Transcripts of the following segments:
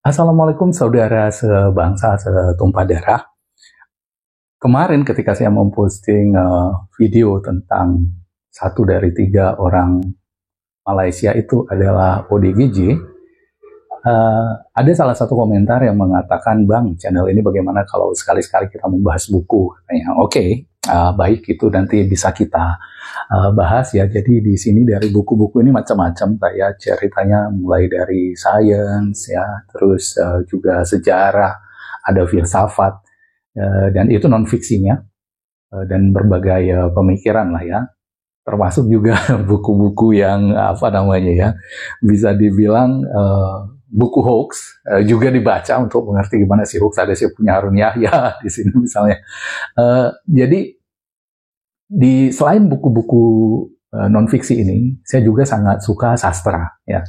Assalamualaikum saudara sebangsa setumpah darah. Kemarin ketika saya memposting video tentang satu dari 3 orang Malaysia itu adalah ODGJ, ada salah satu komentar yang mengatakan, "Bang, channel ini bagaimana kalau sekali-sekali kita membahas buku?" Katanya, "Oke, baik, itu nanti bisa kita bahas ya." Jadi di sini dari buku-buku ini macam-macam, kayak ceritanya mulai dari sains ya, terus juga sejarah, ada filsafat, dan itu non fiksinya, dan berbagai pemikiran lah ya, termasuk juga buku-buku yang apa namanya ya, bisa dibilang buku hoax juga dibaca untuk mengerti gimana sih hoax. Ada sih punya Harun Yahya di sini misalnya. Jadi selain buku-buku non fiksi ini, saya juga sangat suka sastra ya.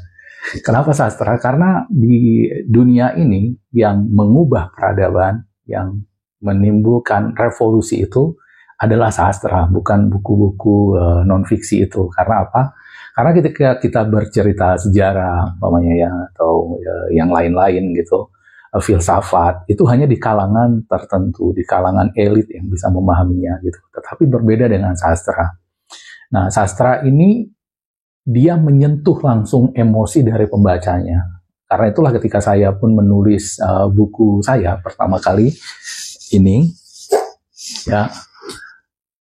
Kenapa sastra? Karena di dunia ini yang mengubah peradaban, yang menimbulkan revolusi itu adalah sastra, bukan buku-buku non-fiksi itu. Karena apa? Karena ketika kita bercerita sejarah, umpamanya ya, atau yang lain-lain gitu, filsafat, itu hanya di kalangan tertentu, di kalangan elit yang bisa memahaminya gitu. Tetapi berbeda dengan sastra. Nah, sastra ini dia menyentuh langsung emosi dari pembacanya. Karena itulah ketika saya pun menulis buku saya pertama kali ini, ya,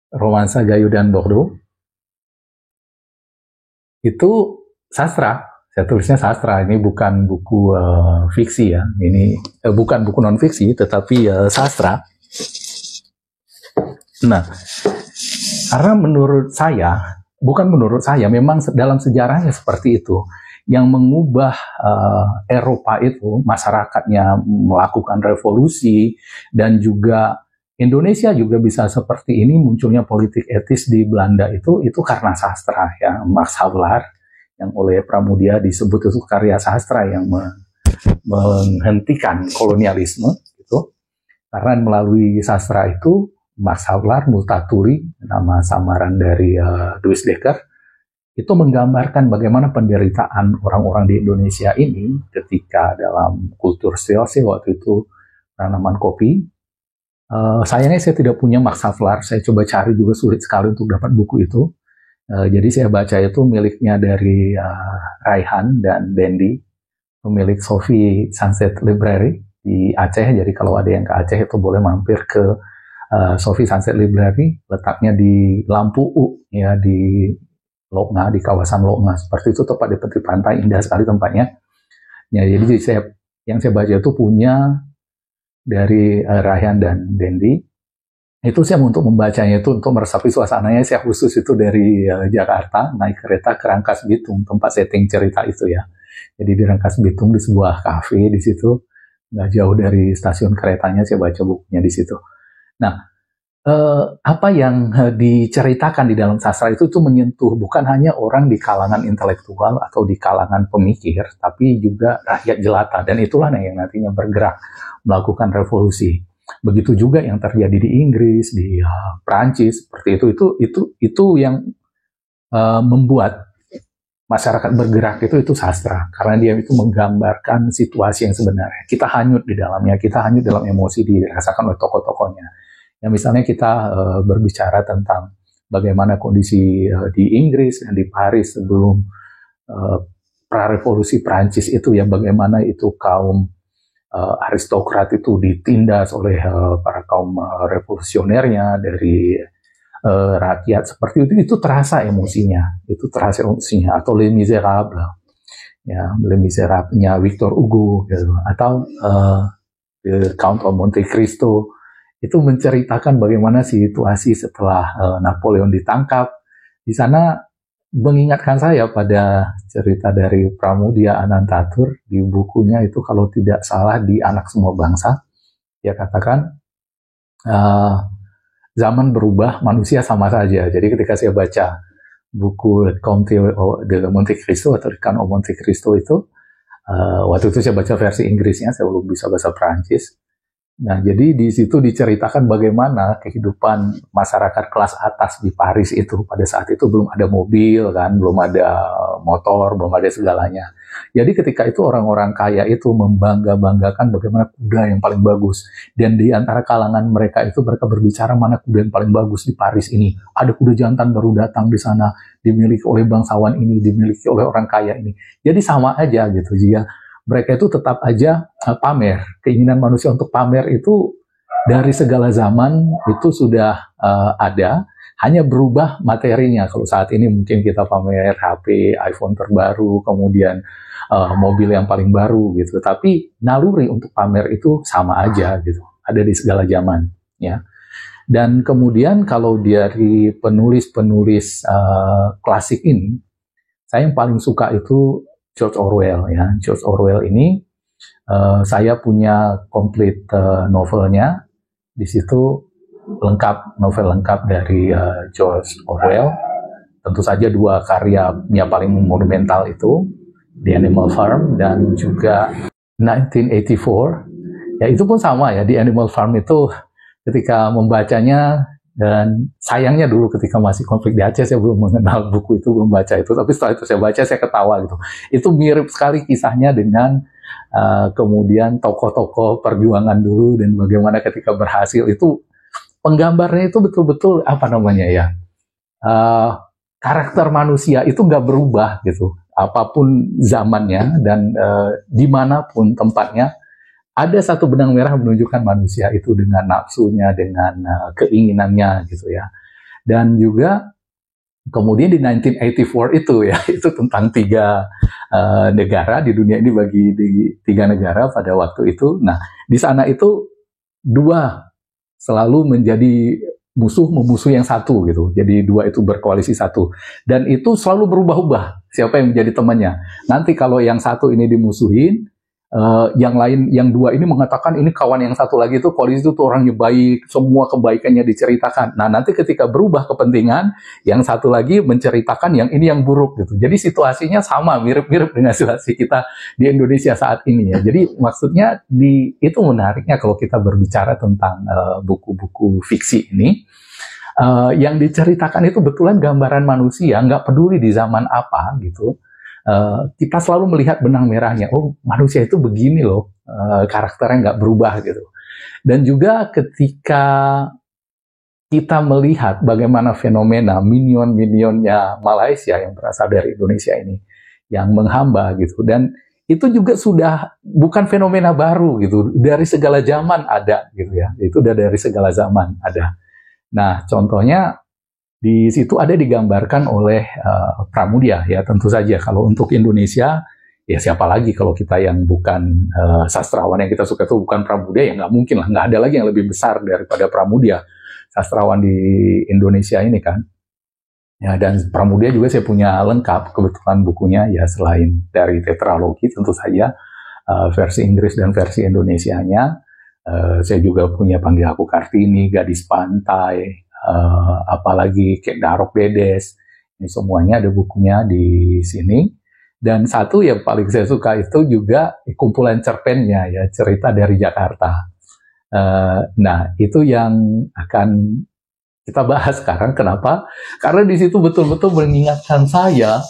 Romansa Gayo dan Bordeaux, itu sastra. Saya tulisnya sastra. Ini bukan buku fiksi ya. Ini bukan buku non fiksi, tetapi sastra. Nah, karena menurut saya, bukan menurut saya, memang dalam sejarahnya seperti itu. Yang mengubah Eropa itu, masyarakatnya melakukan revolusi, dan juga Indonesia juga bisa seperti ini, munculnya politik etis di Belanda itu karena sastra ya. Max Havelaar, yang oleh Pramudia disebut itu karya sastra yang menghentikan kolonialisme gitu. Karena melalui sastra itu Max Havelaar, Multatuli, nama samaran dari Louis Dekker, itu menggambarkan bagaimana penderitaan orang-orang di Indonesia ini ketika dalam kultur COC waktu itu tanaman kopi. Sayangnya saya tidak punya Max Havelaar, saya coba cari juga sulit sekali untuk dapat buku itu. Jadi saya baca itu miliknya dari Raihan dan Dendi, pemilik Sofi Sunset Library di Aceh. Jadi kalau ada yang ke Aceh itu boleh mampir ke Sofi Sunset Library, letaknya di Lampu U ya, di Loknga, di kawasan Loknga. Seperti itu, tepat di tepi pantai, indah sekali tempatnya. Ya, jadi yang saya baca itu punya dari Raihan dan Dendi. Itu saya untuk membacanya itu, untuk meresapi suasananya, saya khusus itu dari Jakarta, naik kereta ke Rangkas Bitung, tempat setting cerita itu ya. Jadi di Rangkas Bitung, di sebuah kafe di situ, nggak jauh dari stasiun keretanya, saya baca bukunya di situ. Nah, apa yang diceritakan di dalam sastra itu menyentuh bukan hanya orang di kalangan intelektual atau di kalangan pemikir, tapi juga rakyat jelata, dan itulah yang nantinya bergerak melakukan revolusi. Begitu juga yang terjadi di Inggris, di Prancis, seperti itu yang membuat masyarakat bergerak itu sastra, karena dia itu menggambarkan situasi yang sebenarnya. Kita hanyut di dalamnya, kita hanyut dalam emosi dirasakan oleh tokoh-tokohnya. Ya, misalnya kita berbicara tentang bagaimana kondisi di Inggris dan di Paris sebelum pra-revolusi Prancis itu ya, bagaimana itu kaum aristokrat itu ditindas oleh para kaum revolusionernya dari rakyat, seperti itu terasa emosinya, atau Les Miserables ya, Les Miserables-nya Victor Hugo gitu. Atau The Count of Monte Cristo, itu menceritakan bagaimana situasi setelah Napoleon ditangkap. Di sana mengingatkan saya pada cerita dari Pramudia Anantatur di bukunya itu, kalau tidak salah, di Anak Semua Bangsa. Dia katakan zaman berubah, manusia sama saja. Jadi ketika saya baca buku Count de Monte Cristo atau Count of Monte Cristo itu, waktu itu saya baca versi Inggrisnya, saya belum bisa bahasa Prancis. Nah, jadi di situ diceritakan bagaimana kehidupan masyarakat kelas atas di Paris itu. Pada saat itu belum ada mobil, kan, belum ada motor, belum ada segalanya. Jadi ketika itu orang-orang kaya itu membangga-banggakan bagaimana kuda yang paling bagus. Dan di antara kalangan mereka itu mereka berbicara mana kuda yang paling bagus di Paris ini. Ada kuda jantan baru datang di sana, dimiliki oleh bangsawan ini, dimiliki oleh orang kaya ini. Jadi sama aja gitu, jika mereka itu tetap aja pamer. Keinginan manusia untuk pamer itu dari segala zaman itu sudah ada, hanya berubah materinya. Kalau saat ini mungkin kita pamer HP, iPhone terbaru, kemudian mobil yang paling baru gitu. Tapi naluri untuk pamer itu sama aja gitu, ada di segala zaman ya. Dan kemudian kalau dari penulis-penulis klasik ini, saya yang paling suka itu George Orwell ya. George Orwell ini saya punya komplit novelnya. Di situ lengkap, novel lengkap dari George Orwell. Tentu saja dua karyanya paling monumental itu The Animal Farm dan juga 1984. Ya itu pun sama ya, The Animal Farm itu ketika membacanya, dan sayangnya dulu ketika masih konflik di Aceh saya belum mengenal buku itu, belum baca itu, tapi setelah itu saya baca, saya ketawa gitu. Itu mirip sekali kisahnya dengan kemudian tokoh-tokoh perjuangan dulu dan bagaimana ketika berhasil itu, penggambarnya itu betul-betul apa namanya ya, karakter manusia itu nggak berubah gitu, apapun zamannya dan dimanapun tempatnya. Ada satu benang merah menunjukkan manusia itu dengan nafsunya, dengan keinginannya gitu ya. Dan juga kemudian di 1984 itu ya, itu tentang tiga negara di dunia ini, bagi tiga negara pada waktu itu. Nah, di sana itu dua selalu menjadi musuh-memusuh yang satu gitu. Jadi dua itu berkoalisi satu. Dan itu selalu berubah-ubah siapa yang menjadi temannya. Nanti kalau yang satu ini dimusuhin, yang lain, yang dua ini mengatakan ini kawan yang satu lagi itu koalisi itu tuh orangnya baik, semua kebaikannya diceritakan. Nah nanti ketika berubah kepentingan, yang satu lagi menceritakan yang ini yang buruk gitu. Jadi situasinya sama, mirip-mirip dengan situasi kita di Indonesia saat ini ya. Jadi maksudnya itu menariknya kalau kita berbicara tentang buku-buku fiksi ini. Yang diceritakan itu betulan gambaran manusia, nggak peduli di zaman apa gitu. Kita selalu melihat benang merahnya. Oh, manusia itu begini loh, karakternya nggak berubah gitu. Dan juga ketika kita melihat bagaimana fenomena minion-minionnya Malaysia yang berasal dari Indonesia ini, yang menghamba gitu. Dan itu juga sudah bukan fenomena baru gitu, dari segala zaman ada gitu ya. Itu udah dari segala zaman ada. Nah, contohnya di situ ada digambarkan oleh Pramudia ya, tentu saja. Kalau untuk Indonesia ya siapa lagi kalau kita yang bukan sastrawan yang kita suka itu bukan Pramudia, ya nggak mungkin lah, nggak ada lagi yang lebih besar daripada Pramudia sastrawan di Indonesia ini kan ya. Dan Pramudia juga saya punya lengkap kebetulan bukunya ya, selain dari tetralogi tentu saja versi Inggris dan versi Indonesianya. Saya juga punya Panggil Aku Kartini, Gadis Pantai, apalagi Kek Darok Dedes. Ini semuanya ada bukunya di sini. Dan satu yang paling saya suka itu juga kumpulan cerpennya ya, Cerita dari Jakarta. Nah itu yang akan kita bahas sekarang. Kenapa? Karena di situ betul-betul mengingatkan saya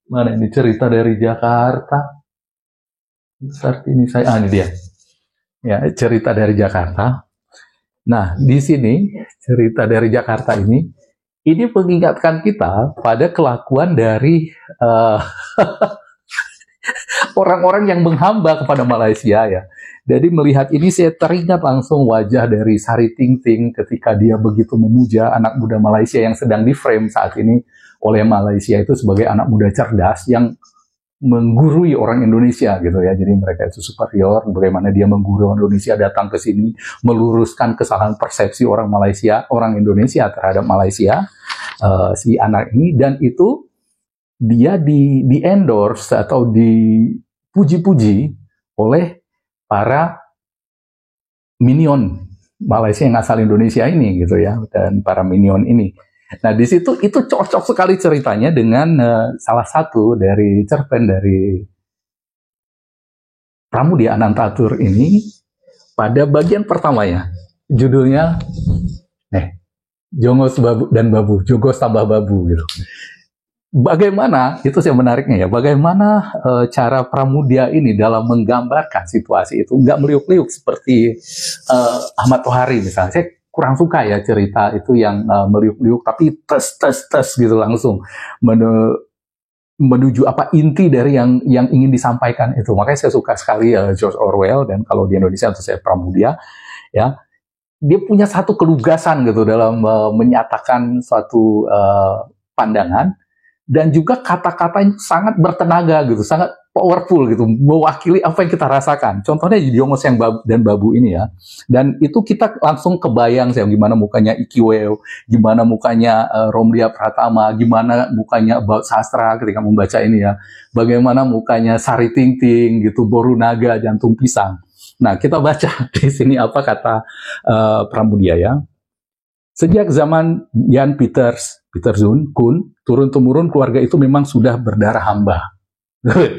mana ini Cerita dari Jakarta. Saat ini saya ini dia ya, Cerita dari Jakarta. Nah di sini Cerita dari Jakarta ini mengingatkan kita pada kelakuan dari orang-orang yang menghamba kepada Malaysia ya. Jadi melihat ini saya teringat langsung wajah dari Sari Tingting ketika dia begitu memuja anak muda Malaysia yang sedang di frame saat ini oleh Malaysia itu sebagai anak muda cerdas yang menggurui orang Indonesia gitu ya. Jadi mereka itu superior, bagaimana dia menggurui orang Indonesia datang ke sini meluruskan kesalahan persepsi orang Malaysia, orang Indonesia terhadap Malaysia, si anak ini. Dan itu dia di endorse atau dipuji-puji oleh para minion Malaysia yang asal Indonesia ini gitu ya, dan para minion ini. Nah di situ itu cocok sekali ceritanya dengan salah satu dari cerpen dari Pramudia Anantatur ini pada bagian pertamanya judulnya Jongos Babu dan Babu, Jogos tambah Babu gitu. Bagaimana, itu yang menariknya ya, bagaimana cara Pramudia ini dalam menggambarkan situasi itu, nggak meliuk-liuk seperti Ahmad Tohari misalnya. Saya kurang suka ya cerita itu yang meliuk-liuk, tapi tes gitu langsung menuju apa inti dari yang ingin disampaikan itu. Makanya saya suka sekali George Orwell, dan kalau di Indonesia itu saya Pramudia, ya. Dia punya satu kelugasan gitu dalam menyatakan suatu pandangan, dan juga kata-katanya sangat bertenaga gitu, sangat powerful gitu, mewakili apa yang kita rasakan. Contohnya Jongos yang dan Babu ini ya, dan itu kita langsung kebayang sih gimana mukanya Iki Weo, gimana mukanya Romlia Pratama, gimana mukanya Baut Sastra ketika membaca ini ya, bagaimana mukanya Sari Tingting gitu, Borunaga, Jantung Pisang. Nah, kita baca di sini apa kata Pramudia ya. Sejak zaman Jan Pieterszoon Koen, turun-temurun keluarga itu memang sudah berdarah hamba.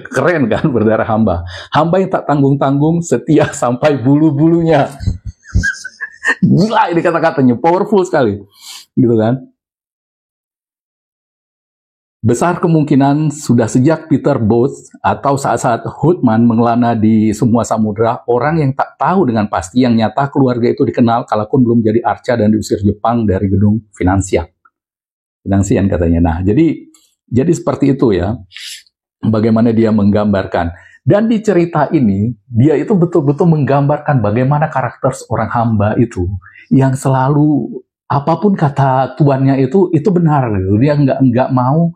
Keren kan, berdarah hamba. Hamba yang tak tanggung-tanggung, setia sampai bulu-bulunya. Gila ini kata-katanya, powerful sekali. Gitu kan. Besar kemungkinan sudah sejak Peter Both atau saat-saat Houtman mengelana di semua samudera, orang yang tak tahu dengan pasti yang nyata keluarga itu dikenal kalaupun belum jadi arca dan diusir Jepang dari gedung Finansian katanya. Nah, jadi seperti itu ya, bagaimana dia menggambarkan. Dan di cerita ini, dia itu betul-betul menggambarkan bagaimana karakter seorang hamba itu, yang selalu, apapun kata tuannya itu benar. Dia nggak mau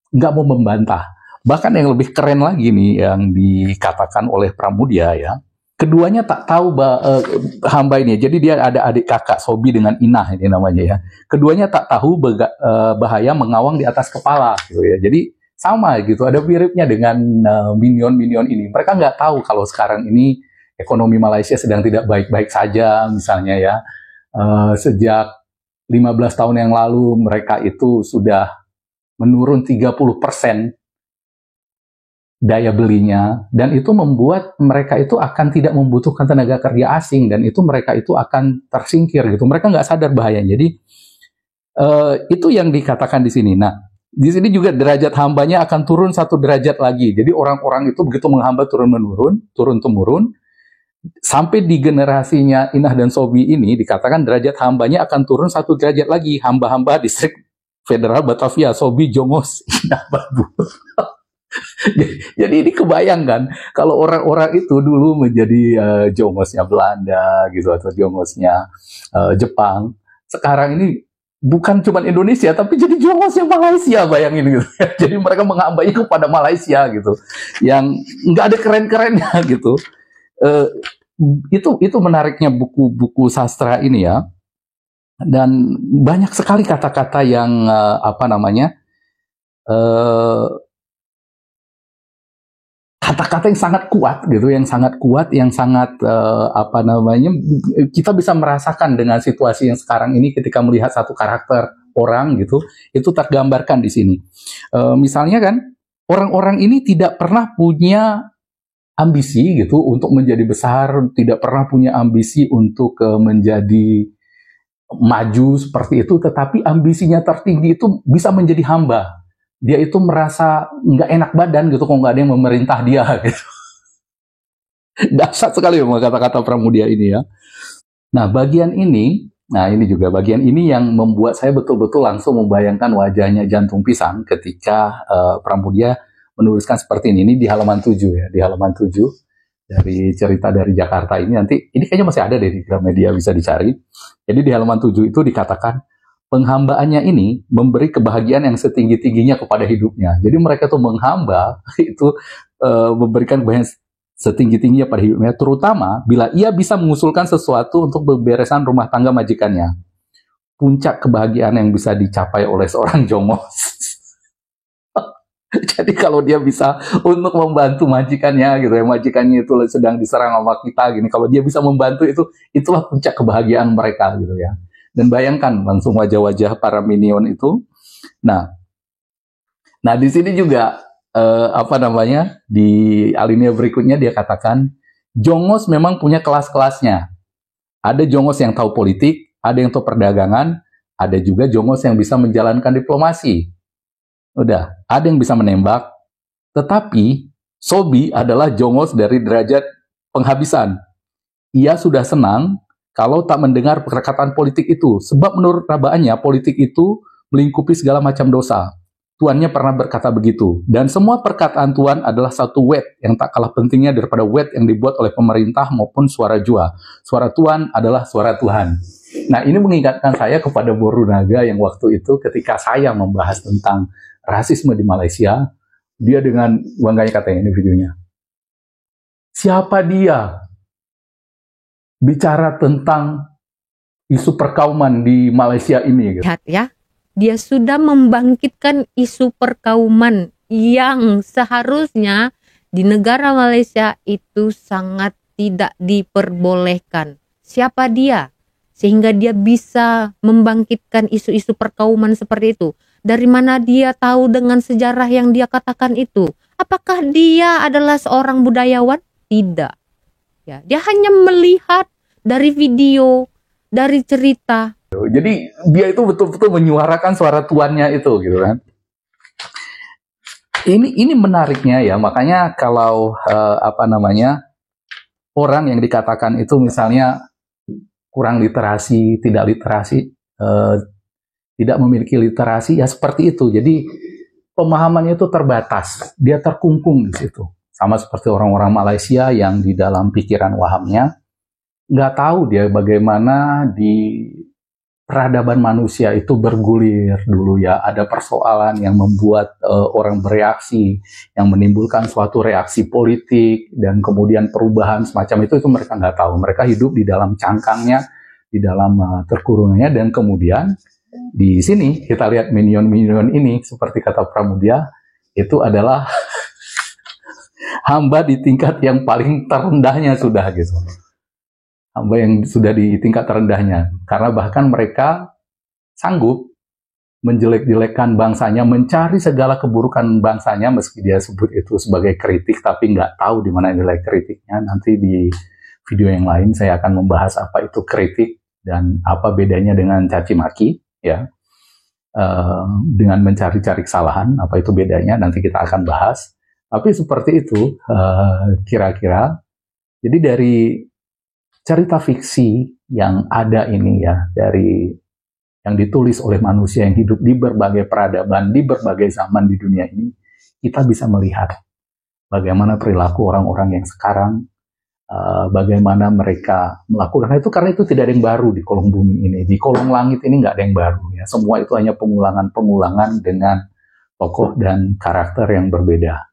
nggak mau membantah. Bahkan yang lebih keren lagi nih yang dikatakan oleh Pramudia ya, keduanya tak tahu hamba ini. Jadi dia ada adik kakak Sobi dengan Inah ini namanya ya. Keduanya tak tahu bahaya mengawang di atas kepala gitu ya. Jadi sama gitu, ada miripnya dengan minion-minion ini. Mereka nggak tahu kalau sekarang ini ekonomi Malaysia sedang tidak baik-baik saja misalnya ya. Sejak 15 tahun yang lalu mereka itu sudah menurun 30% daya belinya, dan itu membuat mereka itu akan tidak membutuhkan tenaga kerja asing, dan itu mereka itu akan tersingkir gitu. Mereka nggak sadar bahayanya. Jadi itu yang dikatakan di sini. Nah, di sini juga derajat hambanya akan turun satu derajat lagi. Jadi orang-orang itu begitu menghamba turun-temurun, sampai di generasinya Inah dan Sobi ini dikatakan derajat hambanya akan turun satu derajat lagi. Hamba-hamba distrik federal Batavia, Sobi, Jongos, Inah, Babu. Jadi ini kebayangkan kalau orang-orang itu dulu menjadi Jongosnya Belanda gitu, atau Jongosnya Jepang. Sekarang ini bukan cuma Indonesia, tapi jadi Jongosnya Malaysia, bayangin gitu. Jadi mereka menghambanya kepada Malaysia gitu, yang nggak ada keren-kerennya gitu. Itu menariknya buku-buku sastra ini ya, dan banyak sekali kata-kata yang kata-kata yang sangat kuat gitu, yang sangat kita bisa merasakan dengan situasi yang sekarang ini ketika melihat satu karakter orang gitu, itu tergambarkan di sini. Misalnya kan, orang-orang ini tidak pernah punya ambisi gitu untuk menjadi besar, tidak pernah punya ambisi untuk menjadi maju seperti itu, tetapi ambisinya tertinggi itu bisa menjadi hamba. Dia itu merasa nggak enak badan gitu kok nggak ada yang memerintah dia gitu. Dahsyat sekali memang kata-kata Pramudia ini ya. Nah, ini juga bagian ini yang membuat saya betul-betul langsung membayangkan wajahnya Jantung Pisang ketika Pramudia menuliskan seperti ini. Ini di halaman 7 ya, di halaman 7 dari cerita dari Jakarta ini. Nanti ini kayaknya masih ada di Gramedia, bisa dicari. Jadi di halaman 7 itu dikatakan penghambaannya ini memberi kebahagiaan yang setinggi-tingginya kepada hidupnya. Jadi mereka tuh menghamba itu memberikan kebahagiaan setinggi-tingginya pada hidupnya, terutama bila ia bisa mengusulkan sesuatu untuk pemberesan rumah tangga majikannya. Puncak kebahagiaan yang bisa dicapai oleh seorang Jongos. Jadi kalau dia bisa untuk membantu majikannya gitu ya, majikannya itu sedang diserang sama kita gini, kalau dia bisa membantu itulah puncak kebahagiaan mereka gitu ya. Dan bayangkan langsung wajah-wajah para minion itu. Nah di sini juga apa namanya, di alinea berikutnya dia katakan, Jongos memang punya kelas-kelasnya. Ada Jongos yang tahu politik, ada yang tahu perdagangan, ada juga Jongos yang bisa menjalankan diplomasi. Udah, ada yang bisa menembak, tetapi Sobi adalah Jongos dari derajat penghabisan. Ia sudah senang kalau tak mendengar perkataan politik itu, sebab menurut rabaannya politik itu melingkupi segala macam dosa. Tuannya pernah berkata begitu, dan semua perkataan Tuan adalah satu wet yang tak kalah pentingnya daripada wet yang dibuat oleh pemerintah maupun suara jua. Suara Tuan adalah suara Tuhan. Nah, ini mengingatkan saya kepada Borunaga yang waktu itu ketika saya membahas tentang rasisme di Malaysia, dia dengan bangganya katanya ini videonya, siapa dia bicara tentang isu perkauman di Malaysia ini? Gitu. Lihat ya, dia sudah membangkitkan isu perkauman yang seharusnya di negara Malaysia itu sangat tidak diperbolehkan. Siapa dia? Sehingga dia bisa membangkitkan isu-isu perkauman seperti itu. Dari mana dia tahu dengan sejarah yang dia katakan itu? Apakah dia adalah seorang budayawan? Tidak. Ya, dia hanya melihat dari video, dari cerita. Jadi dia itu betul-betul menyuarakan suara tuannya itu, gitu kan. Ini menariknya ya, makanya kalau orang yang dikatakan itu misalnya kurang literasi, tidak literasi, tidak memiliki literasi, ya seperti itu. Jadi pemahamannya itu terbatas, dia terkungkung di situ. Sama seperti orang-orang Malaysia yang di dalam pikiran wahamnya nggak tahu dia bagaimana di peradaban manusia itu bergulir dulu ya. Ada persoalan yang membuat orang bereaksi, yang menimbulkan suatu reaksi politik, dan kemudian perubahan semacam itu mereka nggak tahu. Mereka hidup di dalam cangkangnya, di dalam terkurungannya, dan kemudian di sini kita lihat minion-minion ini, seperti kata Pramudia, itu adalah hamba di tingkat yang paling terendahnya sudah gitu. Hamba yang sudah di tingkat terendahnya. Karena bahkan mereka sanggup menjelek-jelekkan bangsanya, mencari segala keburukan bangsanya, meski dia sebut itu sebagai kritik, tapi nggak tahu di mana nilai kritiknya. Nanti di video yang lain saya akan membahas apa itu kritik dan apa bedanya dengan caci maki, ya. Dengan mencari-cari kesalahan, apa itu bedanya, nanti kita akan bahas. Tapi seperti itu kira-kira. Jadi dari cerita fiksi yang ada ini ya, dari yang ditulis oleh manusia yang hidup di berbagai peradaban, di berbagai zaman di dunia ini, kita bisa melihat bagaimana perilaku orang-orang yang sekarang, bagaimana mereka melakukan itu, karena itu tidak ada yang baru di kolong bumi ini. Di kolong langit ini nggak ada yang baru ya. Semua itu hanya pengulangan-pengulangan dengan tokoh dan karakter yang berbeda.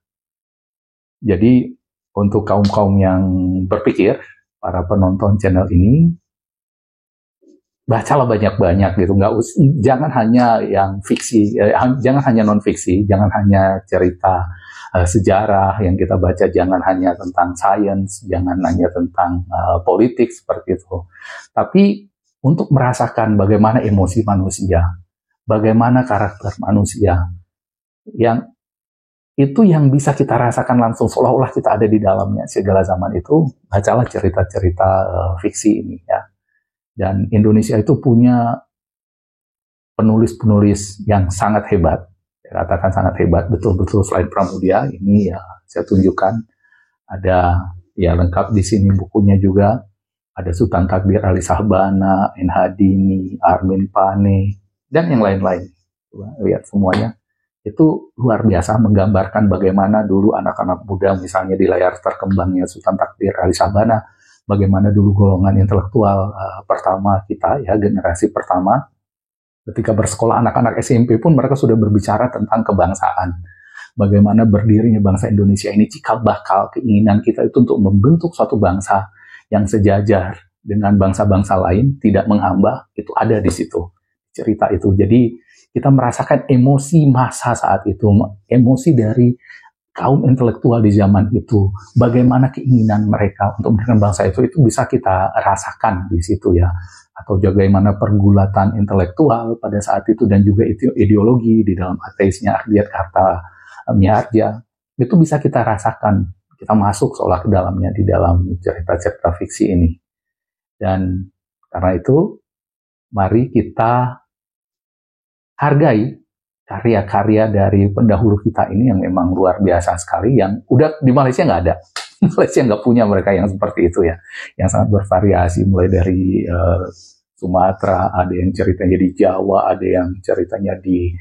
Jadi untuk kaum-kaum yang berpikir, para penonton channel ini, bacalah banyak-banyak gitu. Jangan hanya yang fiksi, jangan hanya non fiksi, jangan hanya cerita sejarah yang kita baca, jangan hanya tentang sains, jangan hanya tentang politik seperti itu. Tapi untuk merasakan bagaimana emosi manusia, bagaimana karakter manusia, yang itu yang bisa kita rasakan langsung, seolah-olah kita ada di dalamnya segala zaman itu, bacalah cerita-cerita fiksi ini ya. Dan Indonesia itu punya penulis-penulis yang sangat hebat, saya katakan sangat hebat, betul-betul. Selain Pramudia, ini ya saya tunjukkan, ada ya lengkap di sini bukunya juga, ada Sultan Takdir Ali Sahbana, N. Hadini, Armin Pane, dan yang lain-lain. Lihat semuanya. Itu luar biasa menggambarkan bagaimana dulu anak-anak muda, misalnya di layar terkembangnya Sultan Takdir Ali Sahbana, bagaimana dulu golongan intelektual pertama kita, ya generasi pertama, ketika bersekolah anak-anak SMP pun mereka sudah berbicara tentang kebangsaan. Bagaimana berdirinya bangsa Indonesia ini, cikal bakal keinginan kita itu untuk membentuk suatu bangsa yang sejajar dengan bangsa-bangsa lain, tidak menghamba, itu ada di situ, cerita itu. Jadi kita merasakan emosi masa saat itu, emosi dari kaum intelektual di zaman itu, bagaimana keinginan mereka untuk mendirikan bangsa itu bisa kita rasakan di situ ya. Atau bagaimana pergulatan intelektual pada saat itu, dan juga ideologi di dalam ateisnya Ardiat Karta Miharja, itu bisa kita rasakan, kita masuk seolah ke dalamnya di dalam cerita-cerita fiksi ini. Dan karena itu, mari kita hargai karya-karya dari pendahulu kita ini yang memang luar biasa sekali, yang udah di Malaysia nggak ada. Malaysia nggak punya mereka yang seperti itu ya, yang sangat bervariasi, mulai dari Sumatera, ada yang ceritanya di Jawa, ada yang ceritanya di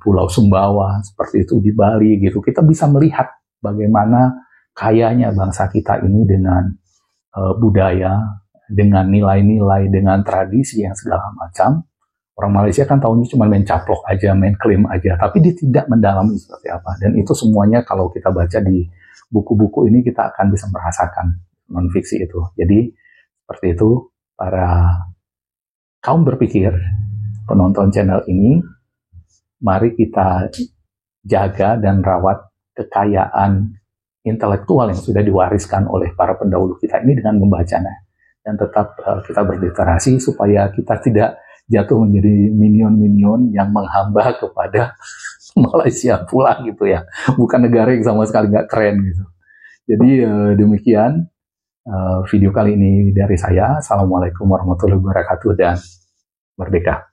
Pulau Sumbawa, seperti itu di Bali gitu. Kita bisa melihat bagaimana kayanya bangsa kita ini dengan budaya, dengan nilai-nilai, dengan tradisi yang segala macam. Orang Malaysia kan tahunya cuma main caplok aja, main klaim aja, tapi dia tidak mendalami seperti apa. Dan itu semuanya kalau kita baca di buku-buku ini, kita akan bisa merasakan non-fiksi itu. Jadi seperti itu, para kaum berpikir, penonton channel ini, mari kita jaga dan rawat kekayaan intelektual yang sudah diwariskan oleh para pendahulu kita ini dengan membacanya. Dan tetap kita berliterasi supaya kita tidak jatuh menjadi minion-minion yang menghamba kepada Malaysia pula gitu ya. Bukan negara yang sama sekali nggak keren gitu. Jadi demikian video kali ini dari saya. Assalamualaikum warahmatullahi wabarakatuh dan merdeka.